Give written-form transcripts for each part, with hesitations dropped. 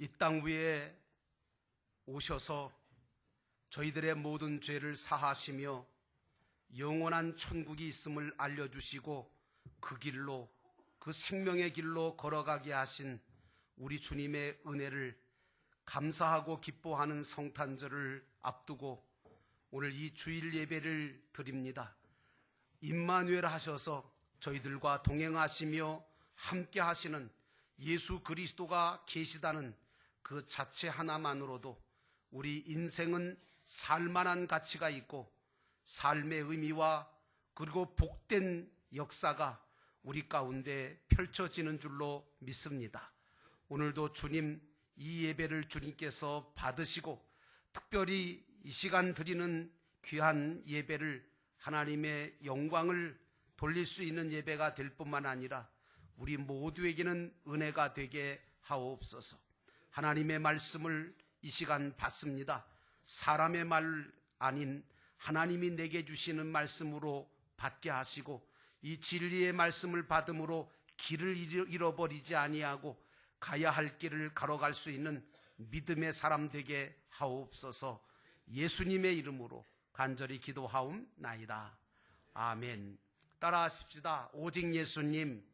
이 땅 위에 오셔서 저희들의 모든 죄를 사하시며 영원한 천국이 있음을 알려주시고 그 길로, 그 생명의 길로 걸어가게 하신 우리 주님의 은혜를 감사하고 기뻐하는 성탄절을 앞두고 오늘 이 주일 예배를 드립니다. 임마누엘 하셔서 저희들과 동행하시며 함께 하시는 예수 그리스도가 계시다는 그 자체 하나만으로도 우리 인생은 살만한 가치가 있고 삶의 의미와 그리고 복된 역사가 우리 가운데 펼쳐지는 줄로 믿습니다. 오늘도 주님 이 예배를 주님께서 받으시고 특별히 이 시간 드리는 귀한 예배를 하나님의 영광을 돌릴 수 있는 예배가 될 뿐만 아니라 우리 모두에게는 은혜가 되게 하옵소서. 하나님의 말씀을 이 시간 받습니다. 사람의 말 아닌 하나님이 내게 주시는 말씀으로 받게 하시고 이 진리의 말씀을 받음으로 길을 잃어버리지 아니하고 가야 할 길을 걸어갈 수 있는 믿음의 사람 되게 하옵소서. 예수님의 이름으로 간절히 기도하옵나이다. 아멘. 따라하십시다. 오직 예수님,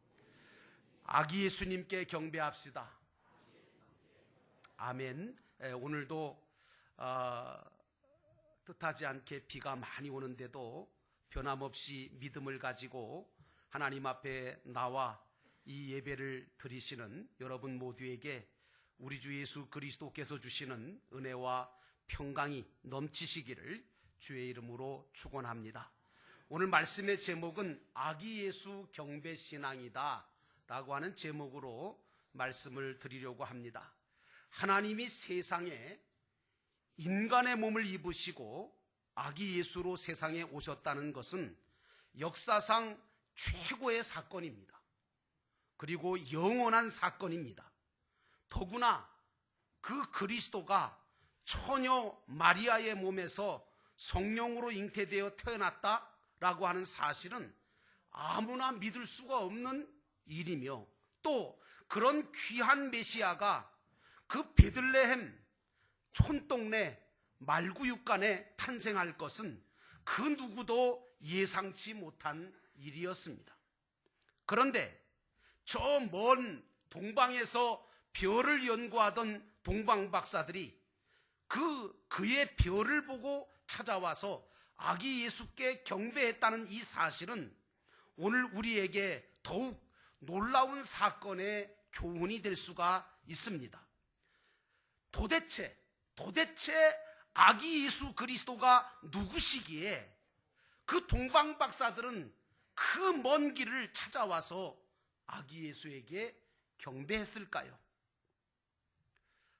아기 예수님께 경배합시다. 아멘. 오늘도 뜻하지 않게 비가 많이 오는데도 변함없이 믿음을 가지고 하나님 앞에 나와 이 예배를 드리시는 여러분 모두에게 우리 주 예수 그리스도께서 주시는 은혜와 평강이 넘치시기를 주의 이름으로 축원합니다. 오늘 말씀의 제목은 아기 예수 경배신앙이다 라고 하는 제목으로 말씀을 드리려고 합니다. 하나님이 세상에 인간의 몸을 입으시고 아기 예수로 세상에 오셨다는 것은 역사상 최고의 사건입니다. 그리고 영원한 사건입니다. 더구나 그 그리스도가 처녀 마리아의 몸에서 성령으로 잉태되어 태어났다라고 하는 사실은 아무나 믿을 수가 없는 일이며 또 그런 귀한 메시아가 그 베들레헴 촌동네 말구육간에 탄생할 것은 그 누구도 예상치 못한 일이었습니다. 그런데 저 먼 동방에서 별을 연구하던 동방 박사들이 그의 별을 보고 찾아와서 아기 예수께 경배했다는 이 사실은 오늘 우리에게 더욱 놀라운 사건의 교훈이 될 수가 있습니다. 도대체 아기 예수 그리스도가 누구시기에 그 동방 박사들은 그 먼 길을 찾아와서 아기 예수에게 경배했을까요?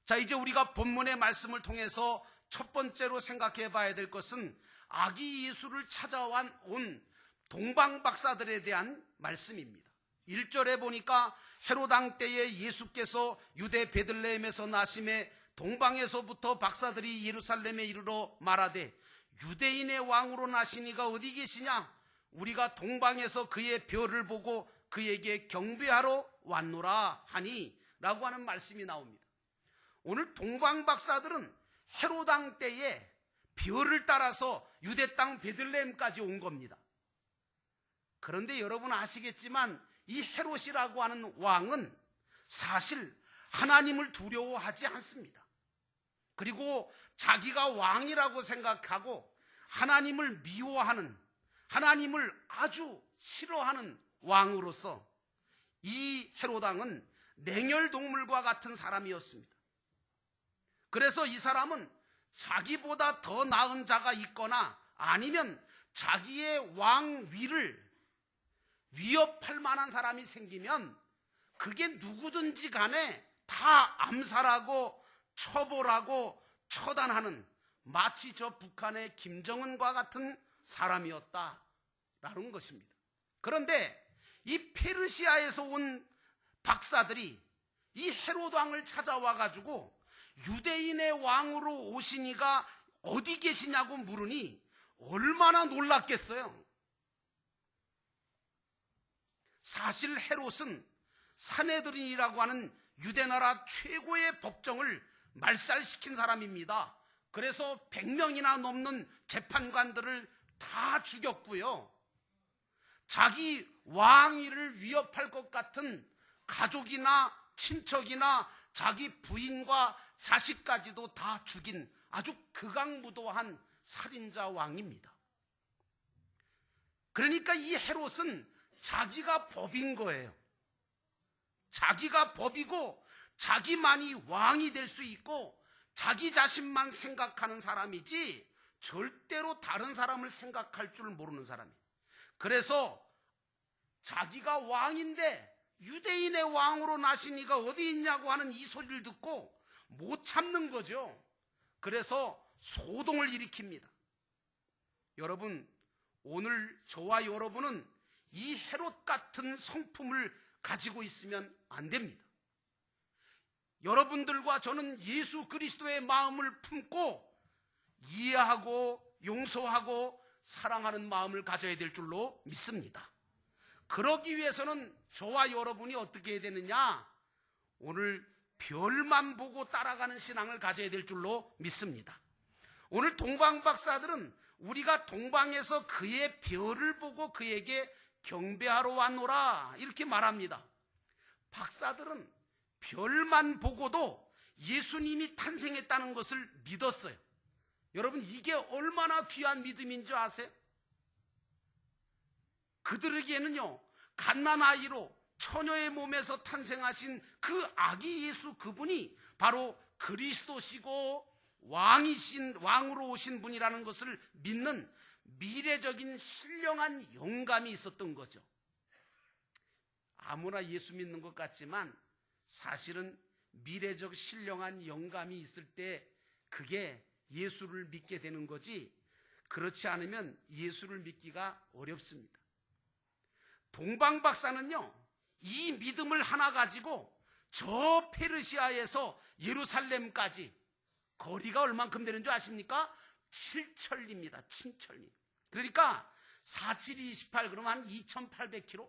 자, 이제 우리가 본문의 말씀을 통해서 첫 번째로 생각해 봐야 될 것은 아기 예수를 찾아온 동방 박사들에 대한 말씀입니다. 1절에 보니까 헤롯 왕 때에 예수께서 유대 베들레헴에서 나심에 동방에서부터 박사들이 예루살렘에 이르러 말하되 유대인의 왕으로 나시니가 어디 계시냐? 우리가 동방에서 그의 별을 보고 그에게 경배하러 왔노라 하니 라고 하는 말씀이 나옵니다. 오늘 동방 박사들은 헤롯 왕 때에 별을 따라서 유대 땅 베들레헴까지 온 겁니다. 그런데 여러분 아시겠지만 이 헤롯이라고 하는 왕은 사실 하나님을 두려워하지 않습니다. 그리고 자기가 왕이라고 생각하고 하나님을 미워하는, 하나님을 아주 싫어하는 왕으로서 이 헤롯 왕은 냉혈동물과 같은 사람이었습니다. 그래서 이 사람은 자기보다 더 나은 자가 있거나 아니면 자기의 왕위를 위협할 만한 사람이 생기면 그게 누구든지 간에 다 암살하고 처벌하고 처단하는 마치 저 북한의 김정은과 같은 사람이었다라는 것입니다. 그런데 이 페르시아에서 온 박사들이 이 헤롯 왕을 찾아와 가지고 유대인의 왕으로 오시니가 어디 계시냐고 물으니 얼마나 놀랐겠어요. 사실 헤롯은 사내들인이라고 하는 유대나라 최고의 법정을 말살시킨 사람입니다. 그래서 100명이나 넘는 재판관들을 다 죽였고요. 자기 왕위를 위협할 것 같은 가족이나 친척이나 자기 부인과 자식까지도 다 죽인 아주 극악무도한 살인자 왕입니다. 그러니까 이 헤롯은 자기가 법인 거예요. 자기가 법이고 자기만이 왕이 될 수 있고 자기 자신만 생각하는 사람이지 절대로 다른 사람을 생각할 줄 모르는 사람이에요. 그래서 자기가 왕인데 유대인의 왕으로 나시니가 어디 있냐고 하는 이 소리를 듣고 못 참는 거죠. 그래서 소동을 일으킵니다. 여러분, 오늘 저와 여러분은 이 헤롯 같은 성품을 가지고 있으면 안 됩니다. 여러분들과 저는 예수 그리스도의 마음을 품고 이해하고 용서하고 사랑하는 마음을 가져야 될 줄로 믿습니다. 그러기 위해서는 저와 여러분이 어떻게 해야 되느냐? 오늘 별만 보고 따라가는 신앙을 가져야 될 줄로 믿습니다. 오늘 동방 박사들은 우리가 동방에서 그의 별을 보고 그에게 경배하러 왔노라 이렇게 말합니다. 박사들은 별만 보고도 예수님이 탄생했다는 것을 믿었어요. 여러분, 이게 얼마나 귀한 믿음인 줄 아세요? 그들에게는요, 갓난아이로 처녀의 몸에서 탄생하신 그 아기 예수, 그분이 바로 그리스도시고 왕으로 오신 분이라는 것을 믿는 미래적인 신령한 영감이 있었던 거죠. 아무나 예수 믿는 것 같지만 사실은 미래적 신령한 영감이 있을 때 그게 예수를 믿게 되는 거지, 그렇지 않으면 예수를 믿기가 어렵습니다. 동방 박사는요, 이 믿음을 하나 가지고 저 페르시아에서 예루살렘까지 거리가 얼만큼 되는 줄 아십니까? 7천리입니다. 7천리. 그러니까 47이 28, 그러면 한 2800km?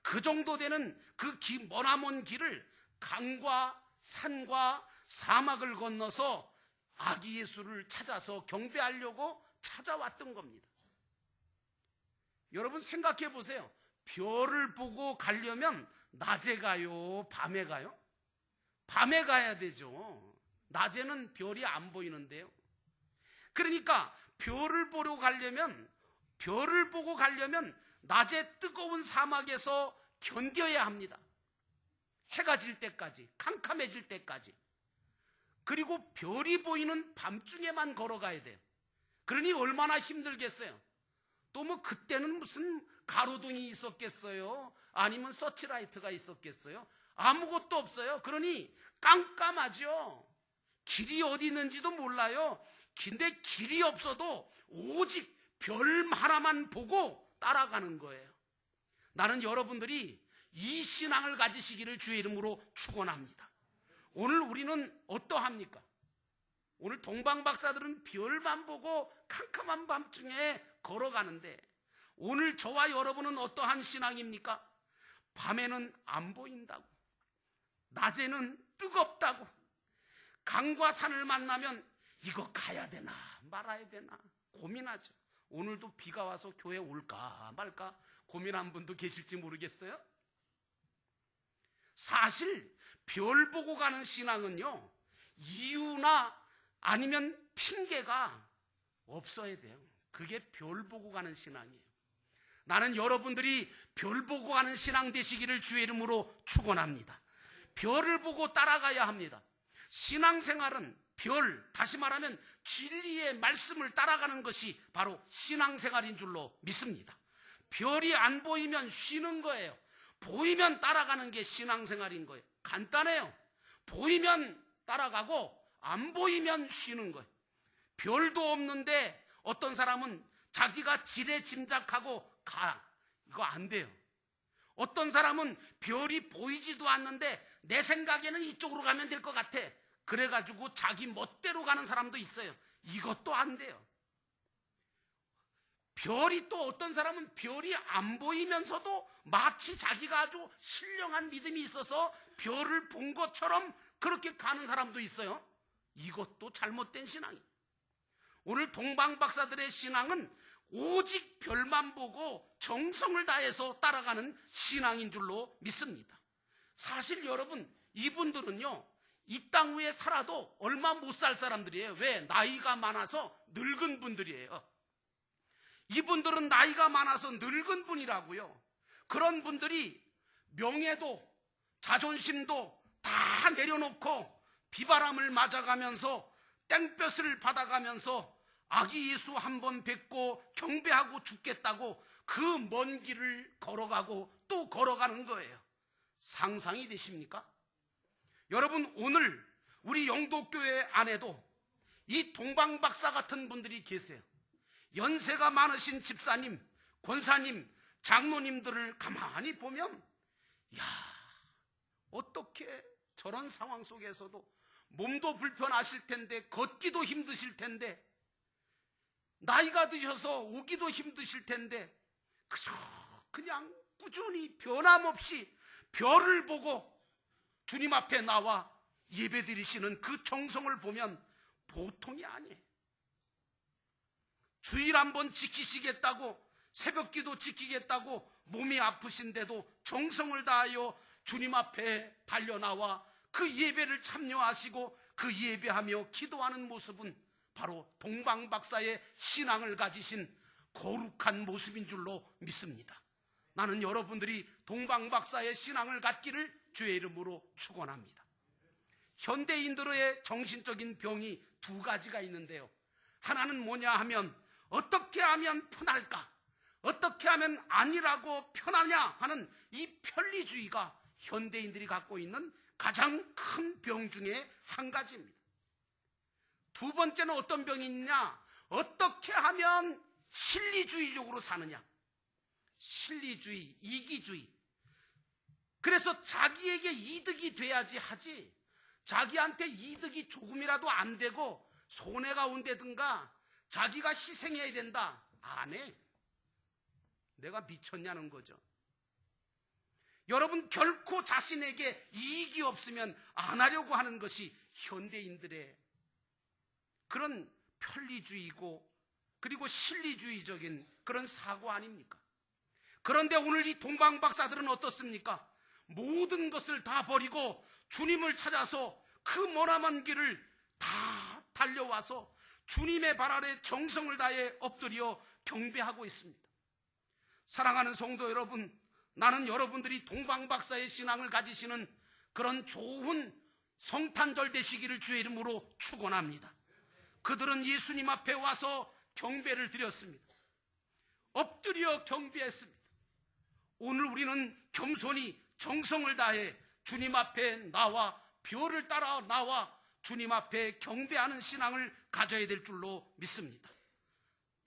그 정도 되는 그 머나먼 길을 강과 산과 사막을 건너서 아기 예수를 찾아서 경배하려고 찾아왔던 겁니다. 여러분 생각해 보세요. 별을 보고 가려면 낮에 가요? 밤에 가요? 밤에 가야 되죠. 낮에는 별이 안 보이는데요. 그러니까 별을 보고 가려면 낮에 뜨거운 사막에서 견뎌야 합니다. 해가 질 때까지, 캄캄해질 때까지. 그리고 별이 보이는 밤중에만 걸어가야 돼요. 그러니 얼마나 힘들겠어요. 또 뭐 그때는 무슨 가로등이 있었겠어요? 아니면 서치라이트가 있었겠어요? 아무것도 없어요. 그러니 깜깜하죠. 길이 어디 있는지도 몰라요. 근데 길이 없어도 오직 별 하나만 보고 따라가는 거예요. 나는 여러분들이 이 신앙을 가지시기를 주의 이름으로 축원합니다. 오늘 우리는 어떠합니까? 오늘 동방 박사들은 별만 보고 캄캄한 밤중에 걸어가는데, 오늘 저와 여러분은 어떠한 신앙입니까? 밤에는 안 보인다고, 낮에는 뜨겁다고, 강과 산을 만나면 이거 가야 되나 말아야 되나 고민하죠. 오늘도 비가 와서 교회 올까 말까 고민한 분도 계실지 모르겠어요. 사실 별 보고 가는 신앙은요, 이유나 아니면 핑계가 없어야 돼요. 그게 별 보고 가는 신앙이에요. 나는 여러분들이 별 보고 가는 신앙 되시기를 주의 이름으로 축원합니다. 별을 보고 따라가야 합니다. 신앙생활은 다시 말하면 진리의 말씀을 따라가는 것이 바로 신앙생활인 줄로 믿습니다. 별이 안 보이면 쉬는 거예요. 보이면 따라가는 게 신앙생활인 거예요. 간단해요. 보이면 따라가고 안 보이면 쉬는 거예요. 별도 없는데 어떤 사람은 자기가 지레 짐작하고 가. 이거 안 돼요. 어떤 사람은 별이 보이지도 않는데 내 생각에는 이쪽으로 가면 될 것 같아. 그래가지고 자기 멋대로 가는 사람도 있어요. 이것도 안 돼요. 별이 또 어떤 사람은 별이 안 보이면서도 마치 자기가 아주 신령한 믿음이 있어서 별을 본 것처럼 그렇게 가는 사람도 있어요. 이것도 잘못된 신앙이에요. 오늘 동방박사들의 신앙은 오직 별만 보고 정성을 다해서 따라가는 신앙인 줄로 믿습니다. 사실 여러분, 이분들은요, 이 땅 위에 살아도 얼마 못 살 사람들이에요. 왜? 나이가 많아서 늙은 분들이에요. 이분들은 나이가 많아서 늙은 분이라고요. 그런 분들이 명예도 자존심도 다 내려놓고 비바람을 맞아가면서 땡볕을 받아가면서 아기 예수 한 번 뵙고 경배하고 죽겠다고 그 먼 길을 걸어가고 또 걸어가는 거예요. 상상이 되십니까? 여러분, 오늘 우리 영도교회 안에도 이 동방박사 같은 분들이 계세요. 연세가 많으신 집사님, 권사님, 장로님들을 가만히 보면, 야, 어떻게 저런 상황 속에서도 몸도 불편하실 텐데, 걷기도 힘드실 텐데, 나이가 드셔서 오기도 힘드실 텐데, 그냥 꾸준히 변함없이 별을 보고 주님 앞에 나와 예배드리시는 그 정성을 보면 보통이 아니에요. 주일 한번 지키시겠다고, 새벽기도 지키겠다고 몸이 아프신데도 정성을 다하여 주님 앞에 달려나와 그 예배를 참여하시고 그 예배하며 기도하는 모습은 바로 동방박사의 신앙을 가지신 거룩한 모습인 줄로 믿습니다. 나는 여러분들이 동방박사의 신앙을 갖기를 주의 이름으로 축원합니다. 현대인들의 정신적인 병이 두 가지가 있는데요. 하나는 뭐냐 하면, 어떻게 하면 편할까? 어떻게 하면 아니라고 편하냐 하는 이 편리주의가 현대인들이 갖고 있는 가장 큰 병 중에 한 가지입니다. 두 번째는 어떤 병이 있냐? 어떻게 하면 실리주의적으로 사느냐? 실리주의, 이기주의. 그래서 자기에게 이득이 돼야지 하지, 자기한테 이득이 조금이라도 안 되고 손해가 온다든가 자기가 희생해야 된다, 안 해. 내가 미쳤냐는 거죠. 여러분, 결코 자신에게 이익이 없으면 안 하려고 하는 것이 현대인들의 그런 편리주의고, 그리고 실리주의적인 그런 사고 아닙니까? 그런데 오늘 이 동방박사들은 어떻습니까? 모든 것을 다 버리고 주님을 찾아서 그 머나먼 길을 다 달려와서 주님의 발 아래 정성을 다해 엎드려 경배하고 있습니다. 사랑하는 성도 여러분, 나는 여러분들이 동방박사의 신앙을 가지시는 그런 좋은 성탄절 되시기를 주의 이름으로 축원합니다. 그들은 예수님 앞에 와서 경배를 드렸습니다. 엎드려 경배했습니다. 오늘 우리는 겸손히 정성을 다해 주님 앞에 나와 별을 따라 나와 주님 앞에 경배하는 신앙을 가져야 될 줄로 믿습니다.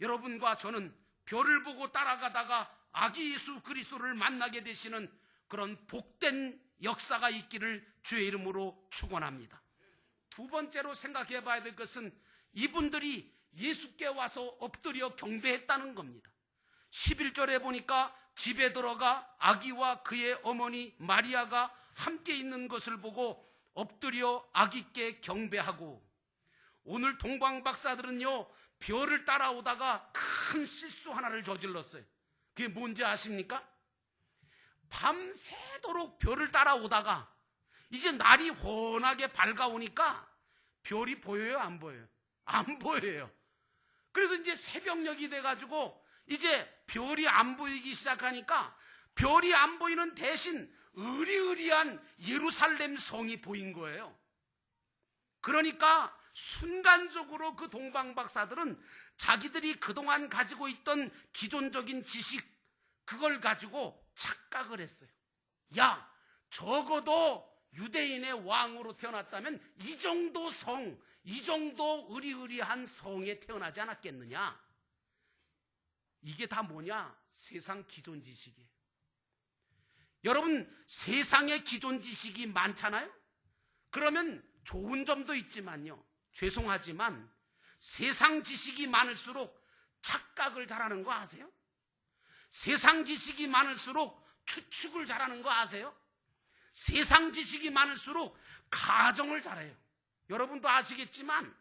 여러분과 저는 별을 보고 따라가다가 아기 예수 그리스도를 만나게 되시는 그런 복된 역사가 있기를 주의 이름으로 축원합니다. 두 번째로 생각해 봐야 될 것은 이분들이 예수께 와서 엎드려 경배했다는 겁니다. 11절에 보니까 집에 들어가 아기와 그의 어머니 마리아가 함께 있는 것을 보고 엎드려 아기께 경배하고, 오늘 동방박사들은요, 별을 따라오다가 큰 실수 하나를 저질렀어요. 그게 뭔지 아십니까? 밤새도록 별을 따라오다가 이제 날이 훤하게 밝아오니까 별이 보여요, 안 보여요? 안 보여요. 그래서 이제 새벽녘이 돼가지고 이제 별이 안 보이기 시작하니까 별이 안 보이는 대신 으리으리한 예루살렘 성이 보인 거예요. 그러니까 순간적으로 그 동방박사들은 자기들이 그동안 가지고 있던 기존적인 지식, 그걸 가지고 착각을 했어요. 야, 적어도 유대인의 왕으로 태어났다면 이 정도 성, 이 정도 으리으리한 성에 태어나지 않았겠느냐? 이게 다 뭐냐? 세상 기존 지식이에요. 여러분, 세상의 기존 지식이 많잖아요? 그러면 좋은 점도 있지만요, 죄송하지만 세상 지식이 많을수록 착각을 잘하는 거 아세요? 세상 지식이 많을수록 추측을 잘하는 거 아세요? 세상 지식이 많을수록 가정을 잘해요. 여러분도 아시겠지만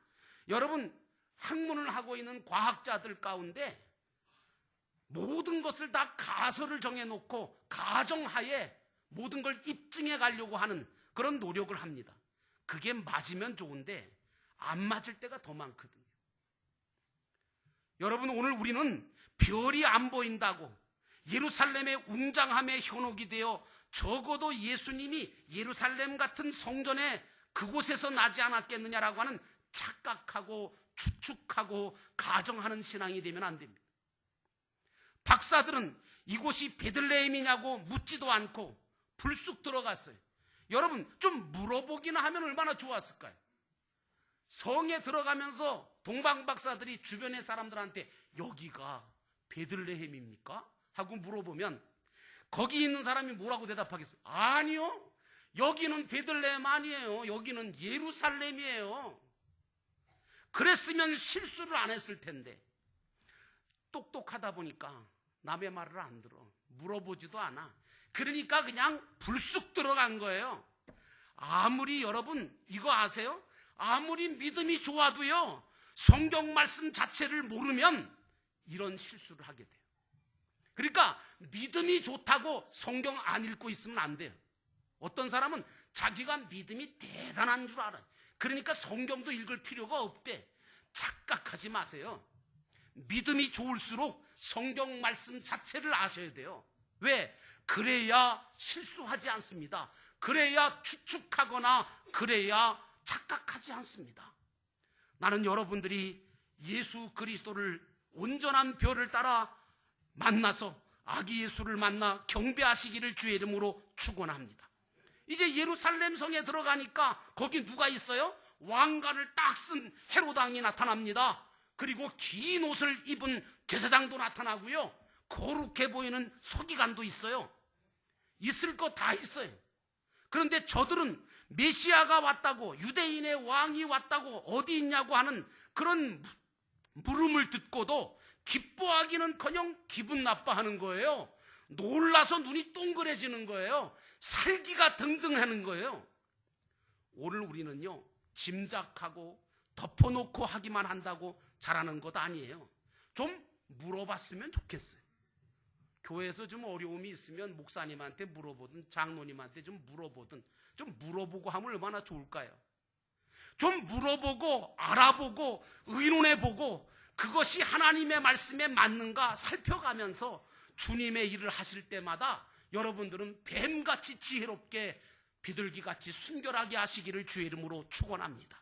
여러분 학문을 하고 있는 과학자들 가운데 모든 것을 다 가설을 정해놓고 가정하에 모든 걸 입증해 가려고 하는 그런 노력을 합니다. 그게 맞으면 좋은데 안 맞을 때가 더 많거든요. 여러분, 오늘 우리는 별이 안 보인다고 예루살렘의 웅장함에 현혹이 되어 적어도 예수님이 예루살렘 같은 성전에 그곳에서 나지 않았겠느냐라고 하는 착각하고 추측하고 가정하는 신앙이 되면 안 됩니다. 박사들은 이곳이 베들레헴이냐고 묻지도 않고 불쑥 들어갔어요. 여러분, 좀 물어보기나 하면 얼마나 좋았을까요? 성에 들어가면서 동방 박사들이 주변의 사람들한테 여기가 베들레헴입니까? 하고 물어보면 거기 있는 사람이 뭐라고 대답하겠어요? 아니요, 여기는 베들레헴 아니에요. 여기는 예루살렘이에요. 그랬으면 실수를 안 했을 텐데 똑똑하다 보니까 남의 말을 안 들어. 물어보지도 않아. 그러니까 그냥 불쑥 들어간 거예요. 아무리 여러분 이거 아세요? 아무리 믿음이 좋아도요, 성경 말씀 자체를 모르면 이런 실수를 하게 돼요. 그러니까 믿음이 좋다고 성경 안 읽고 있으면 안 돼요. 어떤 사람은 자기가 믿음이 대단한 줄 알아요. 그러니까 성경도 읽을 필요가 없대. 착각하지 마세요. 믿음이 좋을수록 성경 말씀 자체를 아셔야 돼요. 왜? 그래야 실수하지 않습니다. 그래야 추측하거나 그래야 착각하지 않습니다. 나는 여러분들이 예수 그리스도를 온전한 별을 따라 만나서 아기 예수를 만나 경배하시기를 주의 이름으로 축원합니다. 이제 예루살렘 성에 들어가니까 거기 누가 있어요? 왕관을 딱 쓴 헤롯 왕이 나타납니다. 그리고 긴 옷을 입은 제사장도 나타나고요, 거룩해 보이는 서기관도 있어요. 있을 거 다 있어요. 그런데 저들은 메시아가 왔다고, 유대인의 왕이 왔다고 어디 있냐고 하는 그런 물음을 듣고도 기뻐하기는커녕 기분 나빠하는 거예요. 놀라서 눈이 동그래지는 거예요. 살기가 등등하는 거예요. 오늘 우리는요, 짐작하고 덮어놓고 하기만 한다고 잘하는 것 아니에요. 좀 물어봤으면 좋겠어요. 교회에서 좀 어려움이 있으면 목사님한테 물어보든 장로님한테 좀 물어보든, 좀 물어보고 하면 얼마나 좋을까요? 좀 물어보고 알아보고 의논해보고 그것이 하나님의 말씀에 맞는가 살펴가면서 주님의 일을 하실 때마다 여러분들은 뱀같이 지혜롭게 비둘기같이 순결하게 하시기를 주의 이름으로 축원합니다.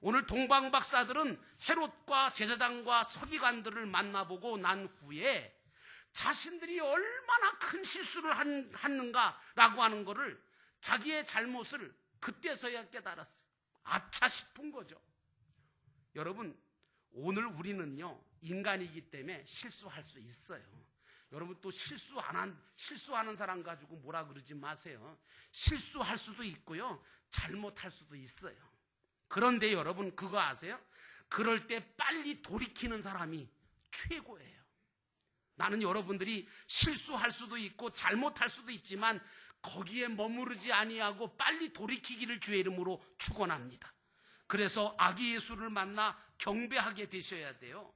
오늘 동방 박사들은 헤롯과 제사장과 서기관들을 만나보고 난 후에 자신들이 얼마나 큰 실수를 했는가라고 하는 것을, 자기의 잘못을 그때서야 깨달았어요. 아차 싶은 거죠. 여러분, 오늘 우리는요, 인간이기 때문에 실수할 수 있어요. 여러분, 또 실수하는 사람 가지고 뭐라 그러지 마세요. 실수할 수도 있고요, 잘못할 수도 있어요. 그런데 여러분 그거 아세요? 그럴 때 빨리 돌이키는 사람이 최고예요. 나는 여러분들이 실수할 수도 있고 잘못할 수도 있지만 거기에 머무르지 아니하고 빨리 돌이키기를 주의 이름으로 축원합니다. 그래서 아기 예수를 만나 경배하게 되셔야 돼요.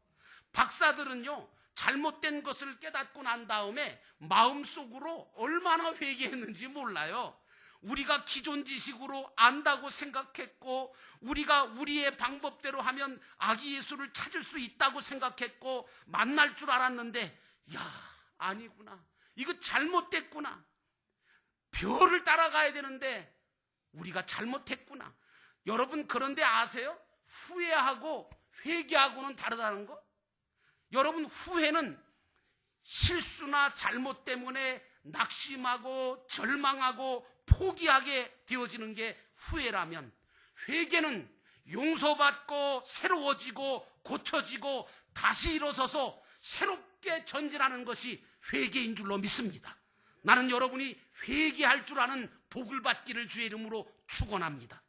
박사들은요, 잘못된 것을 깨닫고 난 다음에 마음속으로 얼마나 회개했는지 몰라요. 우리가 기존 지식으로 안다고 생각했고, 우리가 우리의 방법대로 하면 아기 예수를 찾을 수 있다고 생각했고 만날 줄 알았는데, 야, 아니구나, 이거 잘못됐구나, 별을 따라가야 되는데 우리가 잘못했구나. 여러분, 그런데 아세요? 후회하고 회개하고는 다르다는 거? 여러분, 후회는 실수나 잘못 때문에 낙심하고 절망하고 포기하게 되어지는 게 후회라면, 회개는 용서받고 새로워지고 고쳐지고 다시 일어서서 새롭게 전진하는 것이 회개인 줄로 믿습니다. 나는 여러분이 회개할 줄 아는 복을 받기를 주의 이름으로 축원합니다.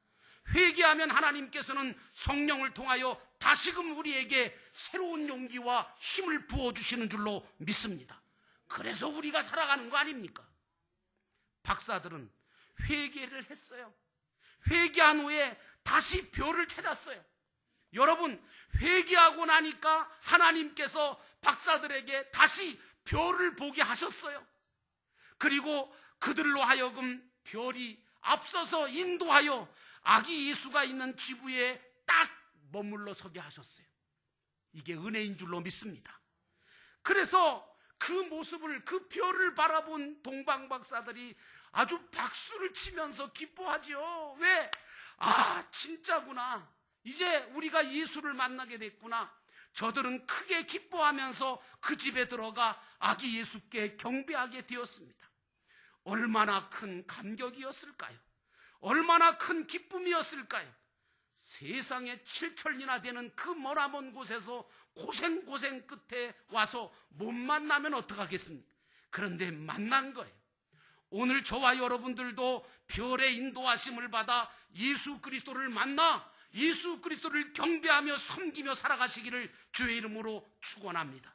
회개하면 하나님께서는 성령을 통하여 다시금 우리에게 새로운 용기와 힘을 부어주시는 줄로 믿습니다. 그래서 우리가 살아가는 거 아닙니까? 박사들은 회개를 했어요. 회개한 후에 다시 벼를 찾았어요. 여러분, 회개하고 나니까 하나님께서 박사들에게 다시 벼를 보게 하셨어요. 그리고 그들로 하여금 별이 앞서서 인도하여 아기 예수가 있는 지부에 딱 머물러 서게 하셨어요. 이게 은혜인 줄로 믿습니다. 그래서 그 모습을, 그 별을 바라본 동방 박사들이 아주 박수를 치면서 기뻐하죠. 왜? 아, 진짜구나. 이제 우리가 예수를 만나게 됐구나. 저들은 크게 기뻐하면서 그 집에 들어가 아기 예수께 경배하게 되었습니다. 얼마나 큰 감격이었을까요? 얼마나 큰 기쁨이었을까요? 세상에 7천리나 되는 그 머나먼 곳에서 고생 끝에 와서 못 만나면 어떡하겠습니까? 그런데 만난 거예요. 오늘 저와 여러분들도 별의 인도하심을 받아 예수 그리스도를 만나 예수 그리스도를 경배하며 섬기며 살아가시기를 주의 이름으로 축원합니다.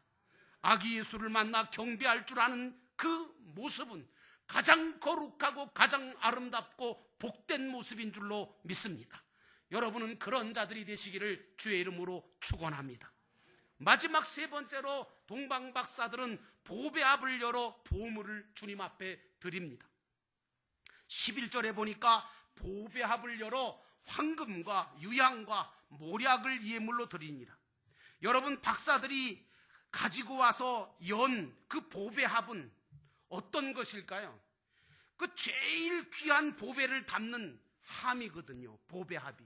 아기 예수를 만나 경배할 줄 아는 그 모습은 가장 거룩하고 가장 아름답고 복된 모습인 줄로 믿습니다. 여러분은 그런 자들이 되시기를 주의 이름으로 축원합니다. 마지막 세 번째로 동방 박사들은 보배합을 열어 보물을 주님 앞에 드립니다. 11절에 보니까 보배합을 열어 황금과 유향과 모략을 예물로 드리니라. 여러분, 박사들이 가지고 와서 연 그 보배합은 어떤 것일까요? 그 제일 귀한 보배를 담는 함이거든요. 보배합이.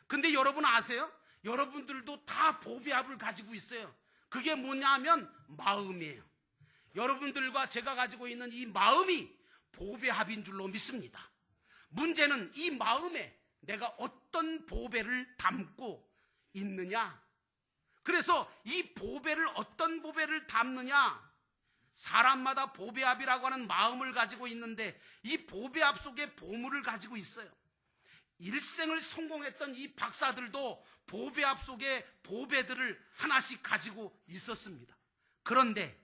근데 여러분 아세요? 여러분들도 다 보배합을 가지고 있어요. 그게 뭐냐면 마음이에요. 여러분들과 제가 가지고 있는 이 마음이 보배합인 줄로 믿습니다. 문제는 이 마음에 내가 어떤 보배를 담고 있느냐. 그래서 이 보배를, 어떤 보배를 담느냐. 사람마다 보배합이라고 하는 마음을 가지고 있는데 이 보배합 속에 보물을 가지고 있어요. 일생을 성공했던 이 박사들도 보배합 속에 보배들을 하나씩 가지고 있었습니다. 그런데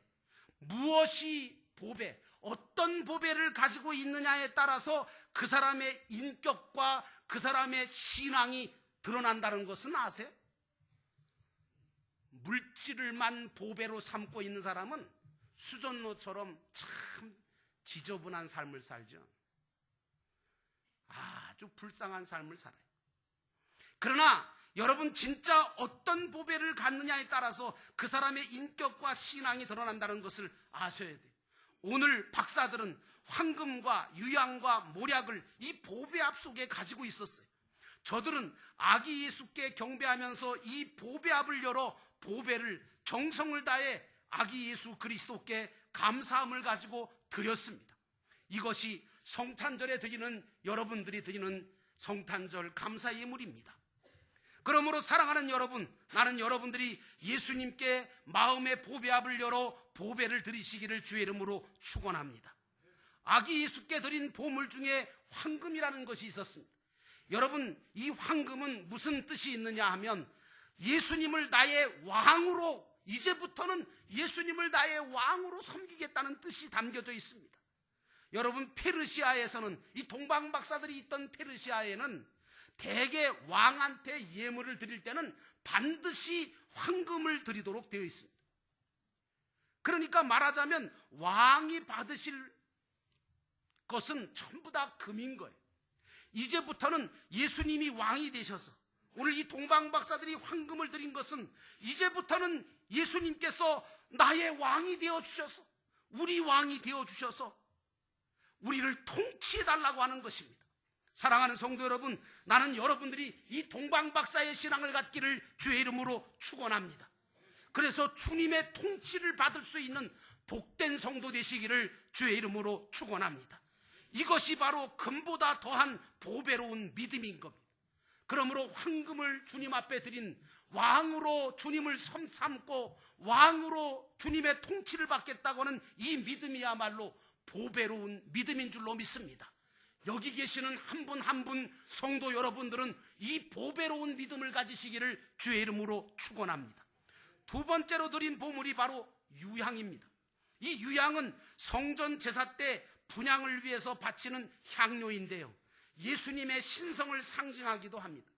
무엇이 보배, 어떤 보배를 가지고 있느냐에 따라서 그 사람의 인격과 그 사람의 신앙이 드러난다는 것은 아세요? 물질을만 보배로 삼고 있는 사람은 수전노처럼 참 지저분한 삶을 살죠. 아주 불쌍한 삶을 살아요. 그러나 여러분, 진짜 어떤 보배를 갖느냐에 따라서 그 사람의 인격과 신앙이 드러난다는 것을 아셔야 돼요. 오늘 박사들은 황금과 유향과 모략을 이 보배합 속에 가지고 있었어요. 저들은 아기 예수께 경배하면서 이 보배합을 열어 보배를 정성을 다해 아기 예수 그리스도께 감사함을 가지고 드렸습니다. 이것이 성탄절에 드리는, 여러분들이 드리는 성탄절 감사 예물입니다. 그러므로 사랑하는 여러분, 나는 여러분들이 예수님께 마음의 보배합을 열어 보배를 드리시기를 주의 이름으로 축원합니다. 아기 예수께 드린 보물 중에 황금이라는 것이 있었습니다. 여러분, 이 황금은 무슨 뜻이 있느냐 하면 예수님을 나의 왕으로, 이제부터는 예수님을 나의 왕으로 섬기겠다는 뜻이 담겨져 있습니다. 여러분, 페르시아에서는, 이 동방 박사들이 있던 페르시아에는 대개 왕한테 예물을 드릴 때는 반드시 황금을 드리도록 되어 있습니다. 그러니까 말하자면 왕이 받으실 것은 전부 다 금인 거예요. 이제부터는 예수님이 왕이 되셔서, 오늘 이 동방 박사들이 황금을 드린 것은 이제부터는 예수님께서 나의 왕이 되어주셔서, 우리 왕이 되어주셔서 우리를 통치해달라고 하는 것입니다. 사랑하는 성도 여러분, 나는 여러분들이 이 동방 박사의 신앙을 갖기를 주의 이름으로 축원합니다. 그래서 주님의 통치를 받을 수 있는 복된 성도 되시기를 주의 이름으로 축원합니다. 이것이 바로 금보다 더한 보배로운 믿음인 겁니다. 그러므로 황금을 주님 앞에 드린, 왕으로 주님을 삼고 왕으로 주님의 통치를 받겠다고 하는 이 믿음이야말로 보배로운 믿음인 줄로 믿습니다. 여기 계시는 한 분 한 분 성도 여러분들은 이 보배로운 믿음을 가지시기를 주의 이름으로 축원합니다. 두 번째로 드린 보물이 바로 유향입니다. 이 유향은 성전 제사 때 분향을 위해서 바치는 향료인데요, 예수님의 신성을 상징하기도 합니다.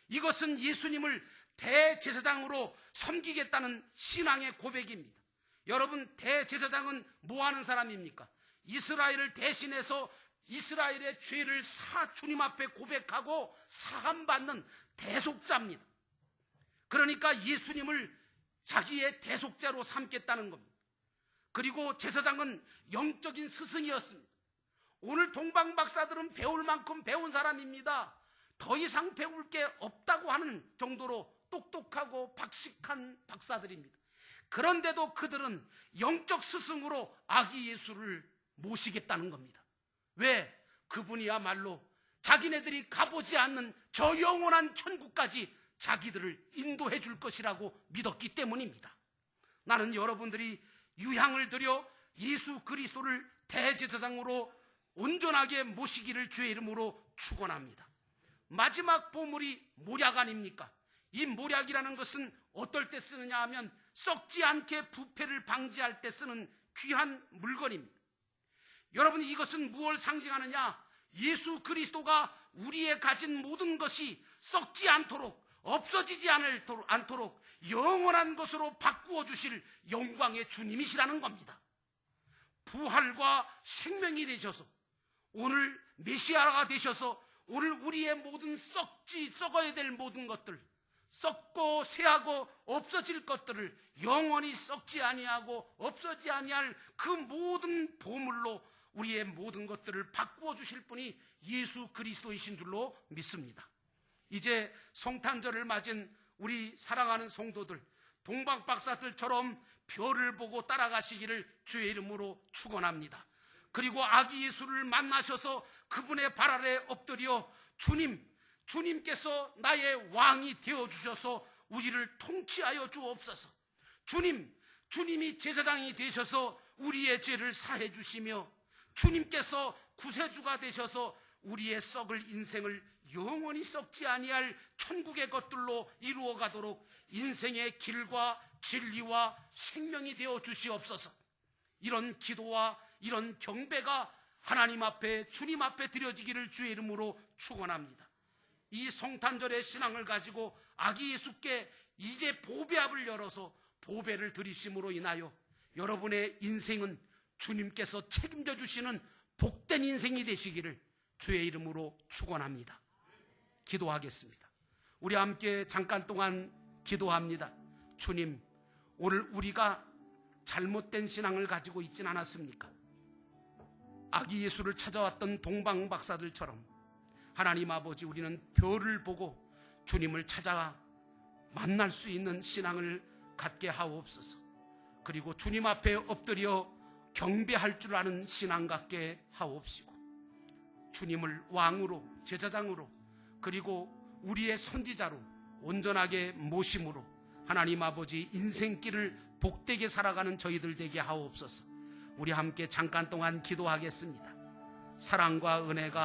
이것은 예수님을 대제사장으로 섬기겠다는 신앙의 고백입니다. 여러분, 대제사장은 뭐 하는 사람입니까? 이스라엘을 대신해서 이스라엘의 죄를 주님 앞에 고백하고 사함받는 대속자입니다. 그러니까 예수님을 자기의 대속자로 삼겠다는 겁니다. 그리고 제사장은 영적인 스승이었습니다. 오늘 동방박사들은 배울 만큼 배운 사람입니다. 더 이상 배울 게 없다고 하는 정도로 똑똑하고 박식한 박사들입니다. 그런데도 그들은 영적 스승으로 아기 예수를 모시겠다는 겁니다. 왜? 그분이야말로 자기네들이 가보지 않는 저 영원한 천국까지 자기들을 인도해 줄 것이라고 믿었기 때문입니다. 나는 여러분들이 유향을 드려 예수 그리스도를 대제사장으로 온전하게 모시기를 주의 이름으로 축원합니다. 마지막 보물이 모략 아닙니까? 이 모략이라는 것은 어떨 때 쓰느냐 하면 썩지 않게 부패를 방지할 때 쓰는 귀한 물건입니다. 여러분, 이것은 무엇을 상징하느냐? 예수 그리스도가 우리의 가진 모든 것이 썩지 않도록, 없어지지 않도록 영원한 것으로 바꾸어 주실 영광의 주님이시라는 겁니다. 부활과 생명이 되셔서 오늘 메시아가 되셔서 오늘 우리의 모든 썩어야 될 모든 것들, 썩고 쇠하고 없어질 것들을 영원히 썩지 아니하고 없어지지 아니할 그 모든 보물로 우리의 모든 것들을 바꾸어 주실 분이 예수 그리스도이신 줄로 믿습니다. 이제 성탄절을 맞은 우리 사랑하는 성도들, 동방박사들처럼 별을 보고 따라가시기를 주의 이름으로 축원합니다. 그리고 아기 예수를 만나셔서 그분의 발 아래 엎드려 주님께서 나의 왕이 되어주셔서 우리를 통치하여 주옵소서. 주님이 제사장이 되셔서 우리의 죄를 사해 주시며 주님께서 구세주가 되셔서 우리의 썩을 인생을 영원히 썩지 아니할 천국의 것들로 이루어 가도록 인생의 길과 진리와 생명이 되어 주시옵소서. 이런 기도와 이런 경배가 하나님 앞에, 주님 앞에 드려지기를 주의 이름으로 축원합니다. 이 성탄절의 신앙을 가지고 아기 예수께 이제 보배합을 열어서 보배를 드리심으로 인하여 여러분의 인생은 주님께서 책임져 주시는 복된 인생이 되시기를 주의 이름으로 축원합니다. 기도하겠습니다. 우리 함께 잠깐 동안 기도합니다. 주님, 오늘 우리가 잘못된 신앙을 가지고 있진 않았습니까? 아기 예수를 찾아왔던 동방박사들처럼 하나님 아버지, 우리는 별을 보고 주님을 찾아 만날 수 있는 신앙을 갖게 하옵소서. 그리고 주님 앞에 엎드려 경배할 줄 아는 신앙 갖게 하옵시고, 주님을 왕으로, 제사장으로, 그리고 우리의 선지자로 온전하게 모심으로 하나님 아버지 인생길을 복되게 살아가는 저희들 되게 하옵소서. 우리 함께 잠깐 동안 기도하겠습니다. 사랑과 은혜가